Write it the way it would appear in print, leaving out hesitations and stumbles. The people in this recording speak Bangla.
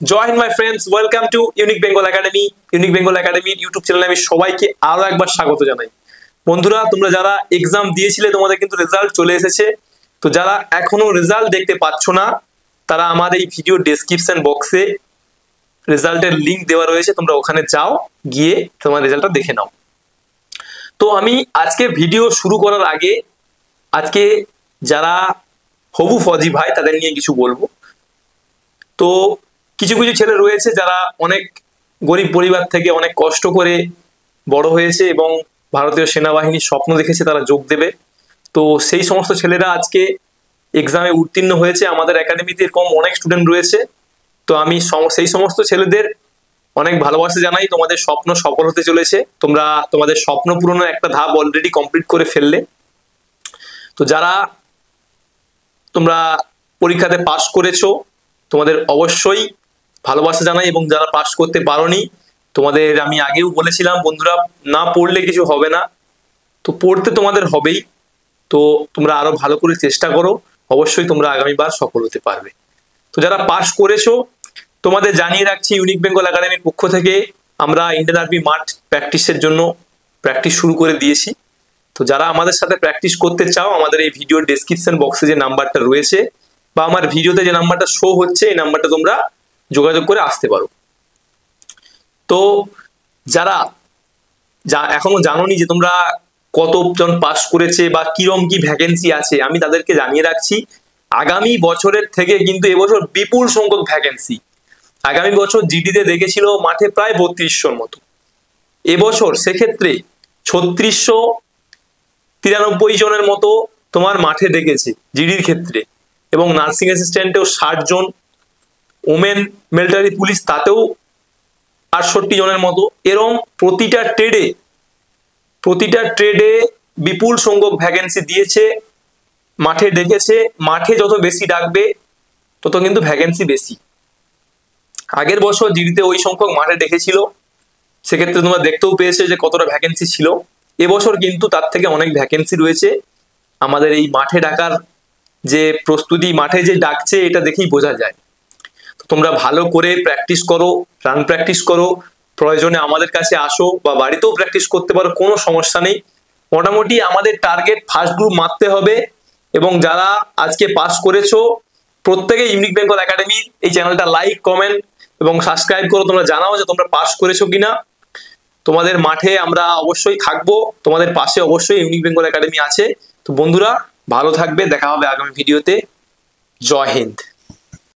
জয় হিন্দ my friends, welcome to unique Bengal academy. Unique Bengal একাডেমির ইউটিউব চ্যানেলে আমি সবাইকে আরো একবার স্বাগত জানাই। বন্ধুরা, তোমরা যারা এক্সাম দিয়েছিলে তোমাদের কিন্তু রেজাল্ট চলে এসেছে। তো যারা এখনো রেজাল্ট দেখতে পাচ্ছ না তারা আমার এই ভিডিও ডেসক্রিপশন বক্সে রেজাল্টের লিঙ্ক দেওয়া রয়েছে, তোমরা ওখানে যাও, গিয়ে তোমার রেজাল্টটা দেখে নাও। তো আমি আজকে ভিডিও শুরু করার আগে আজকে যারা হবু ফৌজি ভাই তাদের নিয়ে কিছু বলবো। তো কিছু কিছু ছেলে রয়েছে যারা অনেক গরিব পরিবার থেকে অনেক কষ্ট করে বড় হয়েছে এবং ভারতীয় সেনাবাহিনীর স্বপ্ন দেখেছে তারা যোগ দেবে। তো সেই সমস্ত ছেলেরা আজকে এক্সামে উত্তীর্ণ হয়েছে। আমাদের একাডেমিতে এরকম অনেক স্টুডেন্ট রয়েছে। তো আমি সেই সমস্ত ছেলেদের অনেক ভালোবাসা জানাই। তোমাদের স্বপ্ন সফল হতে চলেছে, তোমরা তোমাদের স্বপ্ন পূরণের একটা ধাপ অলরেডি কমপ্লিট করে ফেললে। তো যারা তোমরা পরীক্ষাতে পাশ করেছো তোমাদের অবশ্যই ভালোবাসা জানাই, এবং যারা পাস করতে পারোনি তোমাদের আমি আগেও বলেছিলাম বন্ধুরা, না পড়লে কিছু হবে না, তো পড়তে তোমাদের হবেই। তো তোমরা আরো ভালো করে চেষ্টা করো, অবশ্যই তোমরা আগামীবার সফল হতে পারবে। তো যারা পাস করেছো তোমাদের জানিয়ে রাখছি, ইউনিক বেঙ্গল একাডেমির পক্ষ থেকে আমরা ইন্ডিয়ান আর্মি মাঠ প্র্যাকটিসের জন্য প্র্যাকটিস শুরু করে দিয়েছি। তো যারা আমাদের সাথে প্র্যাকটিস করতে চাও আমাদের এই ভিডিওর ডেসক্রিপশন বক্সে যে নাম্বারটা রয়েছে বা আমার ভিডিওতে যে নাম্বারটা শো হচ্ছে এই নাম্বারটা তোমরা যোগাযোগ করে আসতে পারো। তো যারা এখনো জানোনি যে তোমরা কতজন পাস করেছে বা কিরম কি ভ্যাকেন্সি আছে, আমি তাদেরকে জানিয়ে রাখছি আগামী বছরের থেকে কিন্তু এবছর বিপুল সংখ্যক ভ্যাকেন্সি। আগামী বছর জিডিতে দেখেছিল মাঠে প্রায় 3200-র মতো, এবছর সেক্ষেত্রে 3693 জনের মতো তোমার মাঠে ডেকেছে জিডির ক্ষেত্রে, এবং নার্সিং অ্যাসিস্ট্যান্টেও 60 জন, ওমেন মিলিটারি পুলিশ তাতেও 68 জনের মতো। এরম প্রতিটা ট্রেডে বিপুল সংখ্যক ভ্যাকেন্সি দিয়েছে, মাঠে ডেকেছে। মাঠে যত বেশি ডাকবে তত কিন্তু ভ্যাকেন্সি বেশি। আগের বছর জিডিতে ওই সংখ্যক মাঠে ডেকেছিল, সেক্ষেত্রে তোমরা দেখতেও পেয়েছে যে কতটা ভ্যাকেন্সি ছিল। এবছর কিন্তু তার থেকে অনেক ভ্যাকেন্সি রয়েছে। আমাদের এই মাঠে ডাকার যে প্রস্তুতি, মাঠে যে ডাকছে এটা দেখেই বোঝা যায়। তো তোমরা ভালো করে প্র্যাকটিস করো, রান প্র্যাকটিস করো, প্রয়োজনে আমাদের কাছে আসো বা বাড়িতেও প্র্যাকটিস করতে পারো, কোনো সমস্যা নেই। মোটামুটি আমাদের টার্গেট ফার্স্ট গ্রুপ মারতে হবে। এবং যারা আজকে পাস করেছো প্রত্যেকে ইউনিক বেঙ্গল একাডেমির এই চ্যানেলটা লাইক, কমেন্ট এবং সাবস্ক্রাইব করো। তোমরা জানাও যে তোমরা পাস করেছো কিনা। তোমাদের মাঠে আমরা অবশ্যই থাকবো, তোমাদের পাশে অবশ্যই ইউনিক বেঙ্গল একাডেমি আছে। তো বন্ধুরা ভালো থাকবে, দেখা হবে আগামী ভিডিওতে। জয় হিন্দ।